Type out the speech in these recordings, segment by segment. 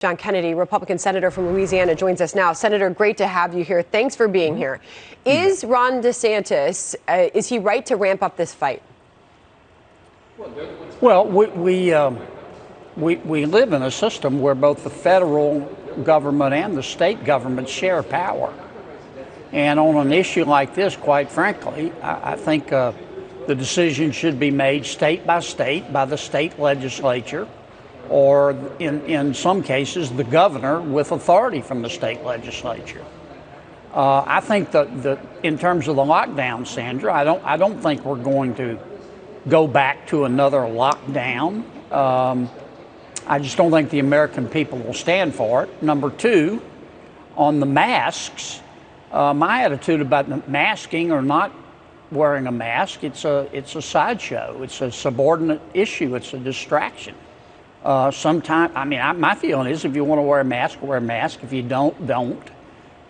John Kennedy, Republican senator from Louisiana, joins us now. Senator, great to have you here. Thanks for being here. Is Ron DeSantis, is he right to ramp up this fight? Well, we live in a system where both the federal government and the state government share power. And on an issue like this, quite frankly, I think the decision should be made state by the state legislature, or in some cases, the governor with authority from the state legislature. I think that in terms of the lockdown, Sandra, I don't think we're going to go back to another lockdown. I just don't think the American people will stand for it. Number two, on the masks, my attitude about masking or not wearing a mask, it's a sideshow. It's a subordinate issue. It's a distraction. Sometimes, my feeling is if you want to wear a mask, wear a mask. If you don't.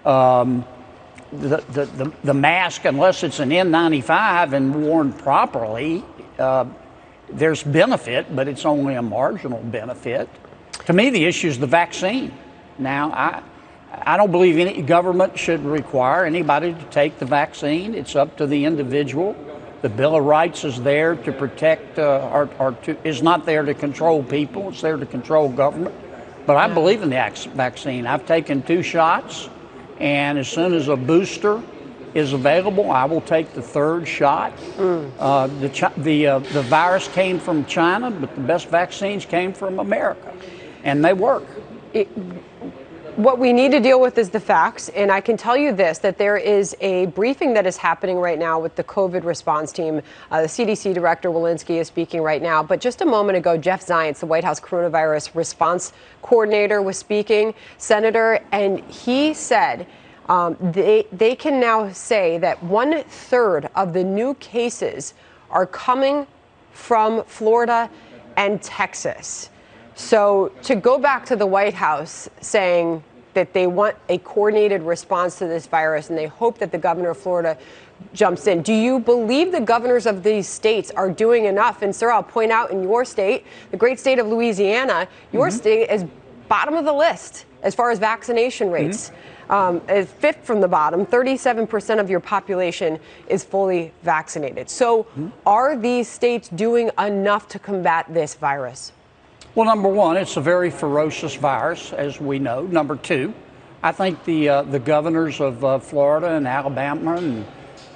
The mask, unless it's an N95 and worn properly, there's benefit, but it's only a marginal benefit. To me, the issue is the vaccine. Now, I don't believe any government should require anybody to take the vaccine. It's up to the individual. The Bill of Rights is there to protect, is not there to control people. It's there to control government. But I believe in the vaccine. I've taken 2 shots, and as soon as a booster is available, I will take the 3rd shot. The virus came from China, but the best vaccines came from America, and they work. What we need to deal with is the facts, and I can tell you this, that there is a briefing that is happening right now with the COVID response team. The CDC Director Walensky is speaking right now, but just a moment ago, Jeff Zients, the White House coronavirus response coordinator, was speaking, Senator, and he said they can now say that 1/3 of the new cases are coming from Florida and Texas. So to go back to the White House saying that they want a coordinated response to this virus and they hope that the governor of Florida jumps in, do you believe the governors of these states are doing enough? And sir, I'll point out in your state, the great state of Louisiana, your state is bottom of the list as far as vaccination rates. 5th from the bottom, 37% of your population is fully vaccinated. So are these states doing enough to combat this virus? Well, number one, it's a very ferocious virus, as we know. Number two, I think the governors of Florida and Alabama and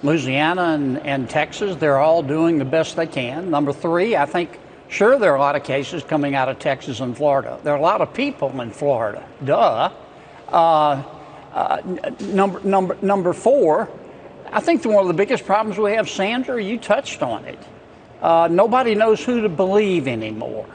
Louisiana and Texas, they're all doing the best they can. Number three, I think, sure, there are a lot of cases coming out of Texas and Florida. There are a lot of people in Florida. Duh. Number four, I think one of the biggest problems we have, Sandra, you touched on it. Nobody knows who to believe anymore.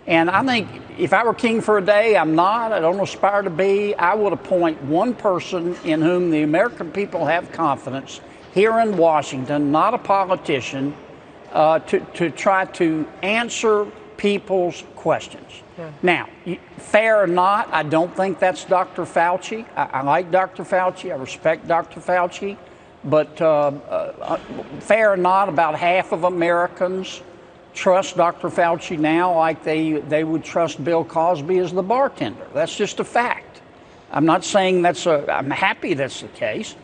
And I think if I were king for a day, I'm not, I don't aspire to be, I would appoint one person in whom the American people have confidence here in Washington, not a politician, to try to answer people's questions. Now, fair or not, I don't think that's Dr. Fauci. I like Dr. Fauci, I respect Dr. Fauci, but fair or not, about half of Americans trust Dr. Fauci now like they would trust Bill Cosby as the bartender. That's just a fact. I'm not saying I'm happy that's the case.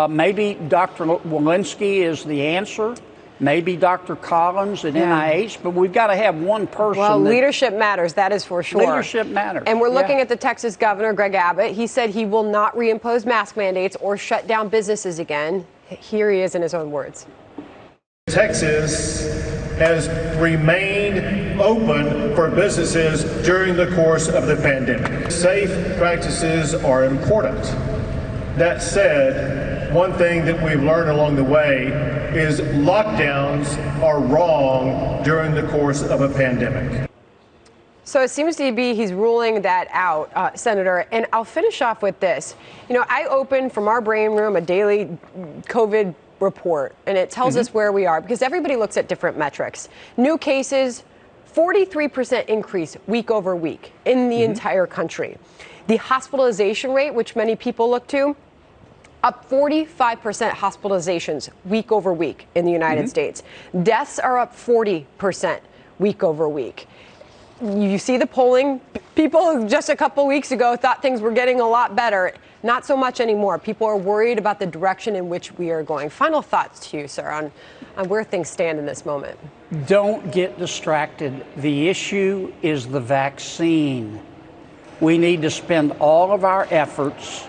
Maybe Dr. Walensky is the answer. Maybe Dr. Collins at NIH, but we've got to have one person. Well, leadership matters, that is for sure. Leadership matters. And we're looking at the Texas governor, Greg Abbott. He said he will not reimpose mask mandates or shut down businesses again. Here he is in his own words. Texas has remained open for businesses during the course of the pandemic. Safe practices are important. That said, one thing that we've learned along the way is lockdowns are wrong during the course of a pandemic. So it seems to be he's ruling that out, Senator. And I'll finish off with this. You know, I open from our brain room a daily COVID report, and it tells us where we are because everybody looks at different metrics. New cases, 43% increase week over week in the entire country. The hospitalization rate, which many people look to, up 45% hospitalizations week over week in the United States. Deaths are up 40% week over week. You see the polling. People just a couple weeks ago thought things were getting a lot better. Not so much anymore. People are worried about the direction in which we are going. Final thoughts to you, sir, on where things stand in this moment. Don't get distracted. The issue is the vaccine. We need to spend all of our efforts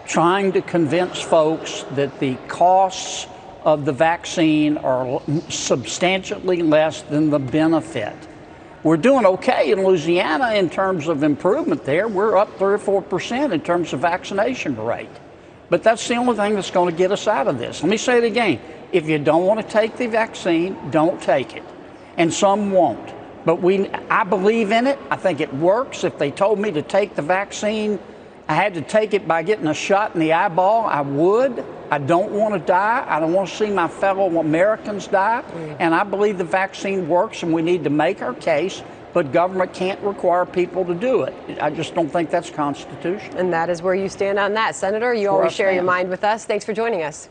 trying to convince folks that the costs of the vaccine are substantially less than the benefit. We're doing okay in Louisiana in terms of improvement there. We're up 3 or 4% in terms of vaccination rate. But that's the only thing that's going to get us out of this. Let me say it again. If you don't want to take the vaccine, don't take it. And some won't. But I believe in it. I think it works. If they told me to take the vaccine, I had to take it by getting a shot in the eyeball, I would. I don't want to die. I don't want to see my fellow Americans die. And I believe the vaccine works, and we need to make our case, but government can't require people to do it. I just don't think that's constitutional. And that is where you stand on that. Senator, you always share your mind with us. Thanks for joining us.